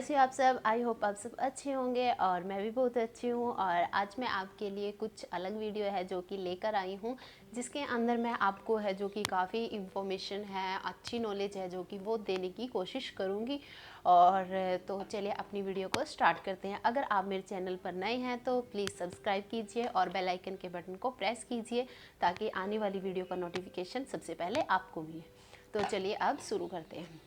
कैसे हो आप सब। आई होप आप सब अच्छे होंगे और मैं भी बहुत अच्छी हूँ। और आज मैं आपके लिए कुछ अलग वीडियो है जो कि लेकर आई हूँ, जिसके अंदर मैं आपको है जो कि काफ़ी इन्फॉर्मेशन है, अच्छी नॉलेज है जो कि वो देने की कोशिश करूँगी। और तो चलिए अपनी वीडियो को स्टार्ट करते हैं। अगर आप मेरे चैनल पर नए हैं तो प्लीज़ सब्सक्राइब कीजिए और बेल आइकन के बटन को प्रेस कीजिए ताकि आने वाली वीडियो का नोटिफिकेशन सबसे पहले आपको मिले। तो चलिए अब शुरू करते हैं।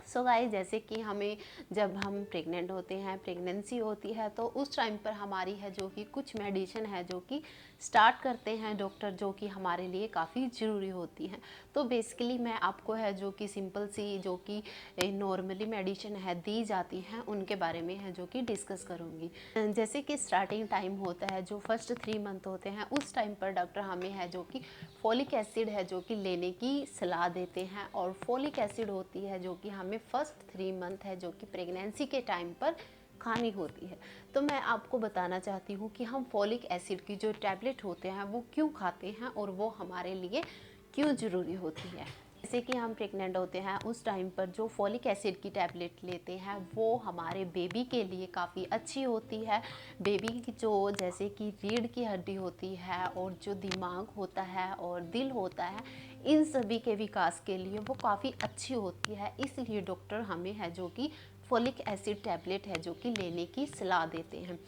सो गाइस, जैसे कि हमें जब हम प्रेग्नेंट होते हैं, प्रेगनेंसी होती है, तो उस टाइम पर हमारी है जो कि कुछ मेडिसिन है जो कि स्टार्ट करते हैं डॉक्टर, जो कि हमारे लिए काफ़ी ज़रूरी होती हैं। तो बेसिकली मैं आपको है जो कि सिंपल सी जो कि नॉर्मली मेडिसिन है दी जाती हैं उनके बारे में है जो कि डिस्कस करूँगी। जैसे कि स्टार्टिंग टाइम होता है, जो फर्स्ट 3 मंथ होते हैं, उस टाइम पर डॉक्टर हमें है जो कि फोलिक एसिड है जो कि लेने की सलाह देते हैं। और फोलिक एसिड होती है जो कि हमें फर्स्ट 3 मंथ है जो कि प्रेगनेंसी के टाइम पर खानी होती है। तो मैं आपको बताना चाहती हूँ कि हम फोलिक एसिड की जो टैबलेट होते हैं वो क्यों खाते हैं और वो हमारे लिए क्यों ज़रूरी होती है। जैसे कि हम प्रेग्नेंट होते हैं उस टाइम पर जो फोलिक एसिड की टैबलेट लेते हैं वो हमारे बेबी के लिए काफ़ी अच्छी होती है। बेबी की जो जैसे कि रीढ़ की हड्डी होती है और जो दिमाग होता है और दिल होता है, इन सभी के विकास के लिए वो काफ़ी अच्छी होती है। इसलिए डॉक्टर हमें है जो कि फोलिक एसिड टैबलेट है जो कि लेने की सलाह देते हैं।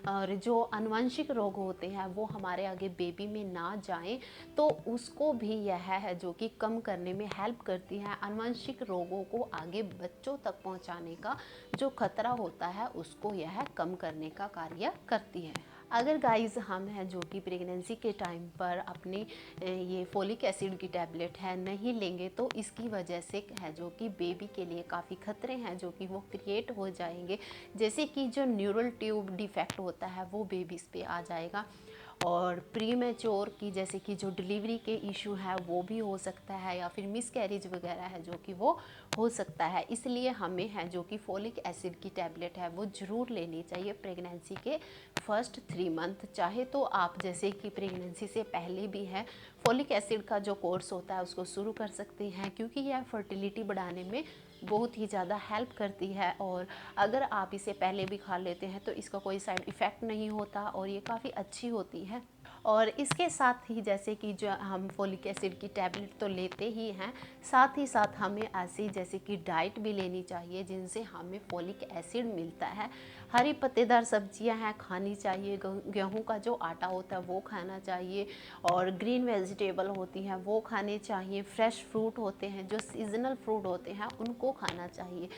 और जो आनुवंशिक रोग होते हैं वो हमारे आगे बेबी में ना जाएं, तो उसको भी यह है जो कि कम करने में हेल्प करती है। आनुवंशिक रोगों को आगे बच्चों तक पहुंचाने का जो खतरा होता है उसको यह कम करने का कार्य करती है। अगर गाइस हम हैं जो कि प्रेगनेंसी के टाइम पर अपनी ये फोलिक एसिड की टैबलेट है नहीं लेंगे, तो इसकी वजह से है जो कि बेबी के लिए काफ़ी खतरे हैं जो कि वो क्रिएट हो जाएंगे। जैसे कि जो न्यूरल ट्यूब डिफेक्ट होता है वो बेबीज़ पे आ जाएगा। और प्री मैच्योर की जैसे कि जो डिलीवरी के इशू है वो भी हो सकता है, या फिर मिस कैरेज वगैरह है जो कि वो हो सकता है। इसलिए हमें है जो कि फोलिक एसिड की टैबलेट है वो ज़रूर लेनी चाहिए प्रेगनेंसी के फर्स्ट 3 मंथ। चाहे तो आप जैसे कि प्रेगनेंसी से पहले भी है फोलिक एसिड का जो कोर्स होता है उसको शुरू कर सकते हैं, क्योंकि यह फर्टिलिटी बढ़ाने में बहुत ही ज़्यादा हेल्प करती है। और अगर आप इसे पहले भी खा लेते हैं तो इसका कोई साइड इफ़ेक्ट नहीं होता और ये काफ़ी अच्छी होती है। और इसके साथ ही जैसे कि जो हम फोलिक एसिड की टैबलेट तो लेते ही हैं, साथ ही साथ हमें ऐसी जैसे कि डाइट भी लेनी चाहिए जिनसे हमें फोलिक एसिड मिलता है। हरी पत्तेदार सब्जियां हैं खानी चाहिए, गेहूं का जो आटा होता है वो खाना चाहिए, और ग्रीन वेजिटेबल होती हैं वो खाने चाहिए। फ्रेश फ्रूट होते हैं, जो सीजनल फ्रूट होते हैं उनको खाना चाहिए।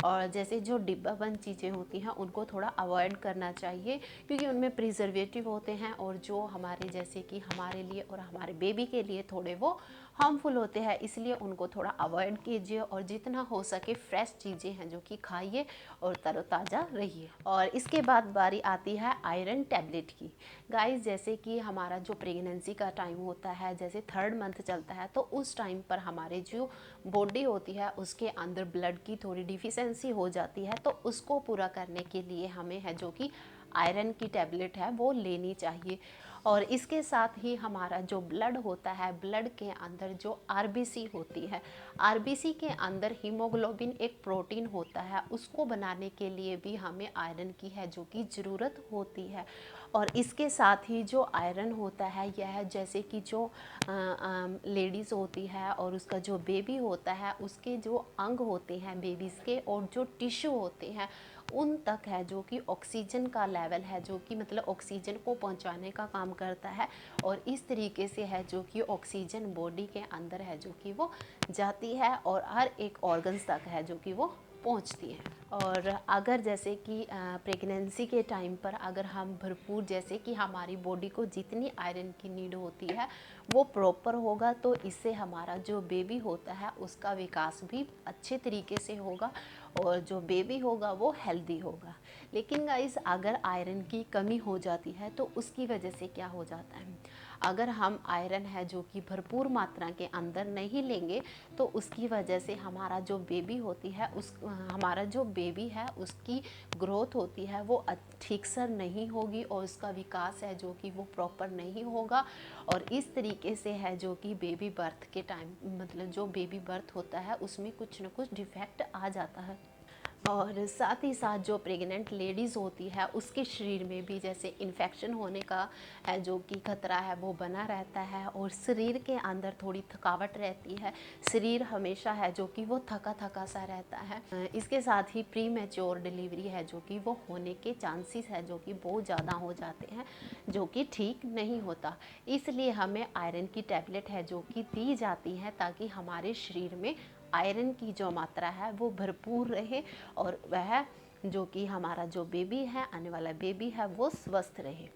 और जैसे जो डिब्बा बंद चीज़ें होती हैं उनको थोड़ा अवॉइड करना चाहिए, क्योंकि उनमें प्रिजर्वेटिव होते हैं और जो हमारे जैसे कि हमारे लिए और हमारे बेबी के लिए थोड़े वो हार्मफुल होते हैं। इसलिए उनको थोड़ा अवॉइड कीजिए और जितना हो सके फ्रेश चीज़ें हैं जो कि खाइए और तरोताज़ा रहिए। और इसके बाद बारी आती है आयरन टैबलेट की। गाइस, जैसे कि हमारा जो प्रेगनेंसी का टाइम होता है, जैसे 3rd मंथ चलता है, तो उस टाइम पर हमारे जो बॉडी होती है उसके अंदर ब्लड की थोड़ी डिफिशेंसी हो जाती है। तो उसको पूरा करने के लिए हमें है जो कि आयरन की टैबलेट है वो लेनी चाहिए। और इसके साथ ही हमारा जो ब्लड होता है, ब्लड के अंदर जो आरबीसी होती है, आरबीसी के अंदर हीमोग्लोबिन एक प्रोटीन होता है, उसको बनाने के लिए भी हमें आयरन की है जो कि ज़रूरत होती है। और इसके साथ ही जो आयरन होता है यह जैसे कि जो लेडीज़ होती है और उसका जो बेबी होता है उसके जो अंग होते हैं बेबीज़ के और जो टिश्यू होते हैं उन तक है जो कि ऑक्सीजन का लेवल है जो कि मतलब ऑक्सीजन को पहुंचाने का काम करता है। और इस तरीके से है जो कि ऑक्सीजन बॉडी के अंदर है जो कि वो जाती है और हर एक ऑर्गन्स तक है जो कि वो पहुंचती है। और अगर जैसे कि प्रेगनेंसी के टाइम पर अगर हम भरपूर जैसे कि हमारी बॉडी को जितनी आयरन की नीड होती है वो प्रॉपर होगा, तो इससे हमारा जो बेबी होता है उसका विकास भी अच्छे तरीके से होगा और जो बेबी होगा वो हेल्दी होगा। लेकिन गाइस, अगर आयरन की कमी हो जाती है तो उसकी वजह से क्या हो जाता है, अगर हम आयरन है जो कि भरपूर मात्रा के अंदर नहीं लेंगे तो उसकी वजह से हमारा जो बेबी होती है हमारा जो बेबी है उसकी ग्रोथ होती है वो ठीक से नहीं होगी और उसका विकास है जो कि वो प्रॉपर नहीं होगा। और इस तरीके से है जो कि बेबी बर्थ के टाइम मतलब जो बेबी बर्थ होता है उसमें कुछ ना कुछ डिफेक्ट आ जाता है। और साथ ही साथ जो प्रेग्नेंट लेडीज़ होती है उसके शरीर में भी जैसे इन्फेक्शन होने का जो कि खतरा है वो बना रहता है, और शरीर के अंदर थोड़ी थकावट रहती है, शरीर हमेशा है जो कि वो थका थका सा रहता है। इसके साथ ही प्री मैच्योर डिलीवरी है जो कि वो होने के चांसेस है जो कि बहुत ज़्यादा हो जाते हैं, जो कि ठीक नहीं होता। इसलिए हमें आयरन की टैबलेट है जो कि दी जाती है ताकि हमारे शरीर में आयरन की जो मात्रा है वो भरपूर रहे, और वह जो कि हमारा जो बेबी है, आने वाला बेबी है, वो स्वस्थ रहे।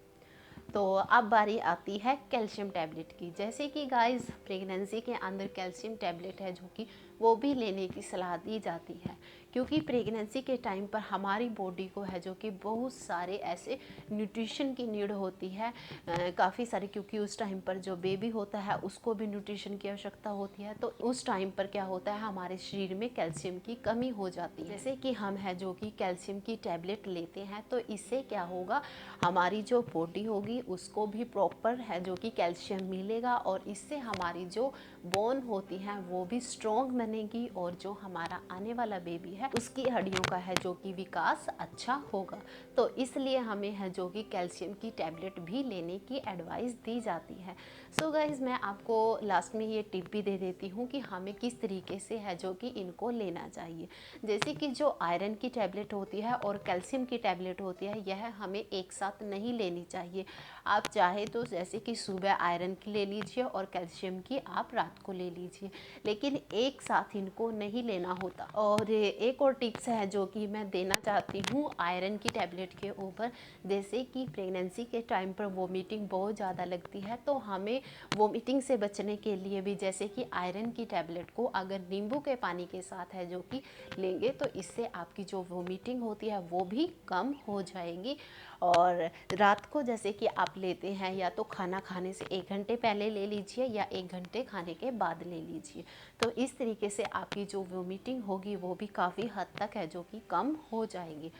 तो अब बारी आती है कैल्शियम टैबलेट की। जैसे कि गाइस प्रेगनेंसी के अंदर कैल्शियम टैबलेट है जो कि वो भी लेने की सलाह दी जाती है, क्योंकि प्रेगनेंसी के टाइम पर हमारी बॉडी को है जो कि बहुत सारे ऐसे न्यूट्रिशन की नीड होती है, काफ़ी सारे, क्योंकि उस टाइम पर जो बेबी होता है उसको भी न्यूट्रिशन की आवश्यकता होती है। तो उस टाइम पर क्या होता है, हमारे शरीर में कैल्शियम की कमी हो जाती है। जैसे कि हम है जो कि कैल्शियम की टैबलेट लेते हैं तो इससे क्या होगा, हमारी जो बॉडी होगी उसको भी प्रॉपर है जो कि कैल्शियम मिलेगा, और इससे हमारी जो बोन होती हैं वो भी स्ट्रॉन्ग बनेगी, और जो हमारा आने वाला बेबी है उसकी हड्डियों का है जो कि विकास अच्छा होगा। तो इसलिए हमें है जो कि कैल्शियम की टैबलेट भी लेने की एडवाइस दी जाती है। सो गाइज मैं आपको लास्ट में ये टिप भी दे देती हूँ कि हमें किस तरीके से है जो कि इनको लेना चाहिए। जैसे कि जो आयरन की टैबलेट होती है और कैल्शियम की टैबलेट होती है, यह हमें एक साथ नहीं लेनी चाहिए। आप चाहे तो जैसे कि सुबह आयरन की ले लीजिए और कैल्शियम की आप रात को ले लीजिए, लेकिन एक साथ इनको नहीं लेना होता। और एक और टिप्स है जो कि मैं देना चाहती हूँ आयरन की टैबलेट के ऊपर। जैसे कि प्रेगनेंसी के टाइम पर वोमिटिंग बहुत ज़्यादा लगती है, तो हमें वोमिटिंग से बचने के लिए भी जैसे कि आयरन की टैबलेट को अगर नींबू के पानी के साथ है जो कि लेंगे तो इससे आपकी जो वोमिटिंग होती है वो भी कम हो जाएगी। और रात को जैसे कि आप लेते हैं या तो खाना खाने से 1 घंटे पहले ले लीजिए या 1 घंटे खाने के बाद ले लीजिए, तो इस तरीके से आपकी जो वोमिटिंग होगी वो भी काफ़ी हद तक है जो कि कम हो जाएगी।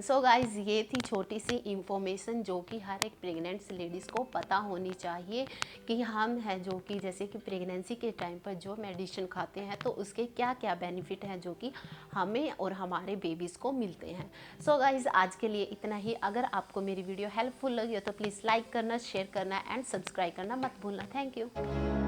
सो गाइज ये थी छोटी सी इंफॉर्मेशन जो कि हर एक प्रेग्नेंट लेडीज़ को पता होनी चाहिए कि हम है जो कि जैसे कि प्रेगनेंसी के टाइम पर जो मेडिसिन खाते हैं तो उसके क्या क्या बेनिफिट हैं जो कि हमें और हमारे बेबीज़ को मिलते हैं। सो गाइज आज के लिए इतना ही। अगर आपको मेरी वीडियो हेल्पफुल लगी हो तो प्लीज़ लाइक करना, शेयर करना एंड सब्सक्राइब करना मत भूलना। Thank you.